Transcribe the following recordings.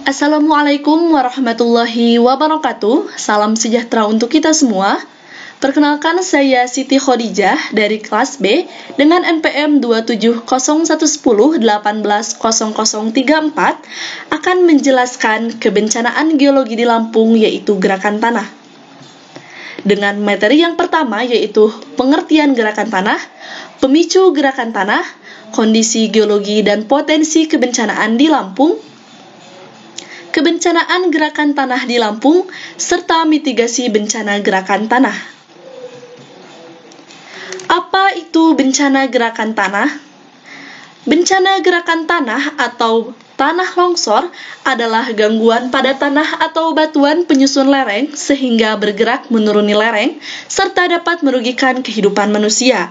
Assalamualaikum warahmatullahi wabarakatuh. Salam sejahtera untuk kita semua. Perkenalkan, saya Siti Khadijah dari kelas B dengan NPM 27011180034 akan menjelaskan kebencanaan geologi di Lampung, yaitu gerakan tanah. Dengan materi yang pertama, yaitu pengertian gerakan tanah, pemicu gerakan tanah, kondisi geologi dan potensi kebencanaan di Lampung, kebencanaan gerakan tanah di Lampung, serta mitigasi bencana gerakan tanah. Apa itu bencana gerakan tanah? Bencana gerakan tanah atau tanah longsor adalah gangguan pada tanah atau batuan penyusun lereng sehingga bergerak menuruni lereng serta dapat merugikan kehidupan manusia.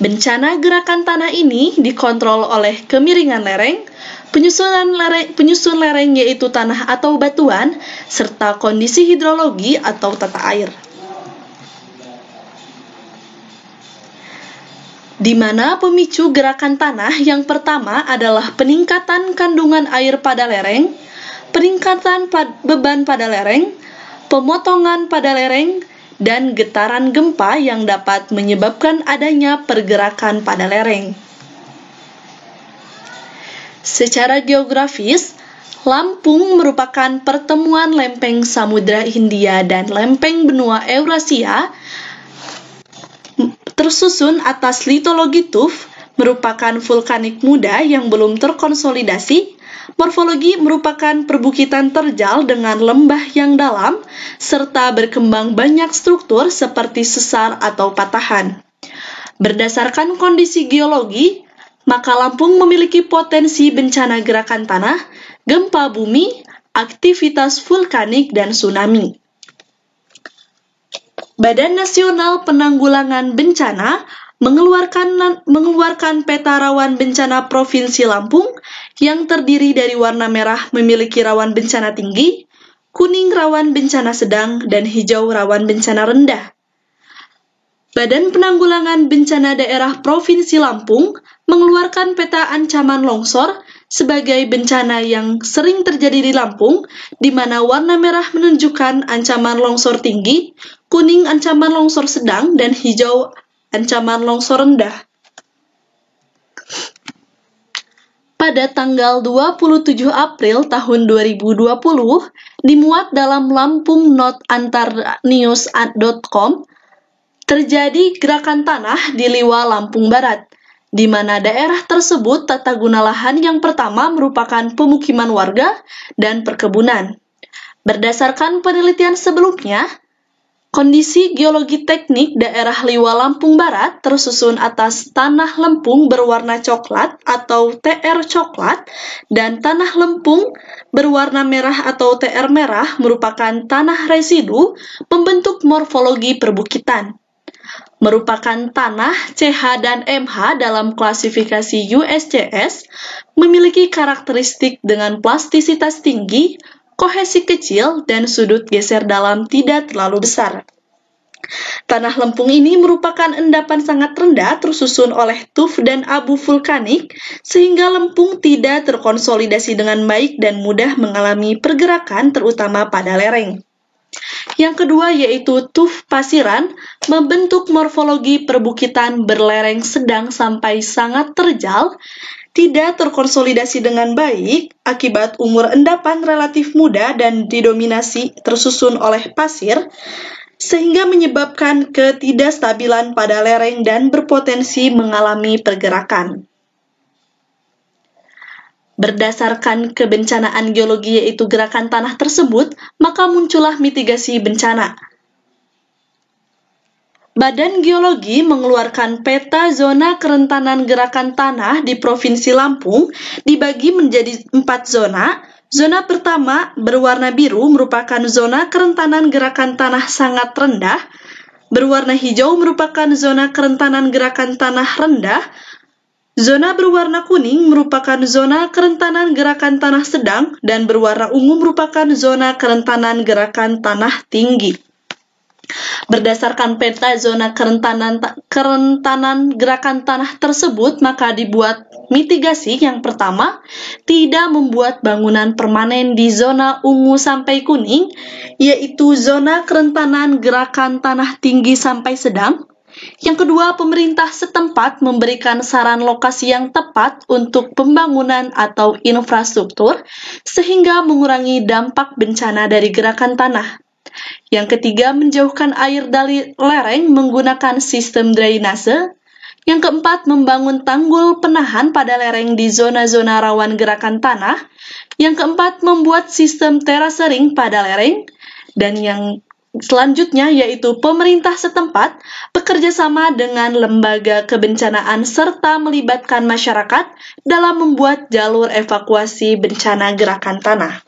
Bencana gerakan tanah ini dikontrol oleh kemiringan lereng, penyusun lereng yaitu tanah atau batuan, serta kondisi hidrologi atau tata air. Di mana pemicu gerakan tanah yang pertama adalah peningkatan kandungan air pada lereng, peningkatan beban pada lereng, pemotongan pada lereng, dan getaran gempa yang dapat menyebabkan adanya pergerakan pada lereng. Secara geografis, Lampung merupakan pertemuan lempeng Samudra Hindia dan lempeng benua Eurasia, tersusun atas litologi tuf, merupakan vulkanik muda yang belum terkonsolidasi. Morfologi merupakan perbukitan terjal dengan lembah yang dalam, serta berkembang banyak struktur seperti sesar atau patahan. Berdasarkan kondisi geologi, maka Lampung memiliki potensi bencana gerakan tanah, gempa bumi, aktivitas vulkanik, dan tsunami. Badan Nasional Penanggulangan Bencana mengeluarkan peta rawan bencana Provinsi Lampung yang terdiri dari warna merah memiliki rawan bencana tinggi, kuning rawan bencana sedang, dan hijau rawan bencana rendah. Badan Penanggulangan Bencana Daerah Provinsi Lampung mengeluarkan peta ancaman longsor sebagai bencana yang sering terjadi di Lampung, di mana warna merah menunjukkan ancaman longsor tinggi, kuning ancaman longsor sedang, dan hijau ancaman longsor rendah. Pada tanggal 27 April tahun 2020, dimuat dalam Lampung Not antarnews.com, terjadi gerakan tanah di Liwa, Lampung Barat, di mana daerah tersebut tata guna lahan yang pertama merupakan pemukiman warga dan perkebunan. Berdasarkan penelitian sebelumnya, kondisi geologi teknik daerah Liwa, Lampung Barat tersusun atas tanah lempung berwarna coklat atau TR coklat dan tanah lempung berwarna merah atau TR merah merupakan tanah residu membentuk morfologi perbukitan. Merupakan tanah CH dan MH dalam klasifikasi USCS, memiliki karakteristik dengan plastisitas tinggi, kohesi kecil, dan sudut geser dalam tidak terlalu besar. Tanah lempung ini merupakan endapan sangat rendah tersusun oleh tuf dan abu vulkanik, sehingga lempung tidak terkonsolidasi dengan baik dan mudah mengalami pergerakan terutama pada lereng. Yang kedua yaitu tuf pasiran, membentuk morfologi perbukitan berlereng sedang sampai sangat terjal, tidak terkonsolidasi dengan baik akibat umur endapan relatif muda dan didominasi tersusun oleh pasir, sehingga menyebabkan ketidakstabilan pada lereng dan berpotensi mengalami pergerakan. Berdasarkan kebencanaan geologi yaitu gerakan tanah tersebut, maka muncullah mitigasi bencana. Badan Geologi mengeluarkan peta zona kerentanan gerakan tanah di Provinsi Lampung dibagi menjadi 4 zona. Zona pertama berwarna biru merupakan zona kerentanan gerakan tanah sangat rendah. Berwarna hijau merupakan zona kerentanan gerakan tanah rendah. Zona berwarna kuning merupakan zona kerentanan gerakan tanah sedang, dan berwarna ungu merupakan zona kerentanan gerakan tanah tinggi. Berdasarkan peta zona kerentanan gerakan tanah tersebut, maka dibuat mitigasi yang pertama, tidak membuat bangunan permanen di zona ungu sampai kuning, yaitu zona kerentanan gerakan tanah tinggi sampai sedang. Yang kedua, pemerintah setempat memberikan saran lokasi yang tepat untuk pembangunan atau infrastruktur, sehingga mengurangi dampak bencana dari gerakan tanah. Yang ketiga, menjauhkan air dari lereng menggunakan sistem drainase. Yang keempat, membangun tanggul penahan pada lereng di zona-zona rawan gerakan tanah. Yang keempat, membuat sistem terasering pada lereng. Dan yang selanjutnya yaitu pemerintah setempat bekerja sama dengan lembaga kebencanaan serta melibatkan masyarakat dalam membuat jalur evakuasi bencana gerakan tanah.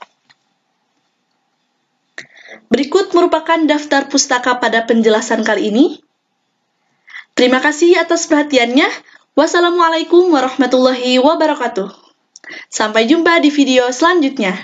Berikut merupakan daftar pustaka pada penjelasan kali ini. Terima kasih atas perhatiannya. Wassalamualaikum warahmatullahi wabarakatuh. Sampai jumpa di video selanjutnya.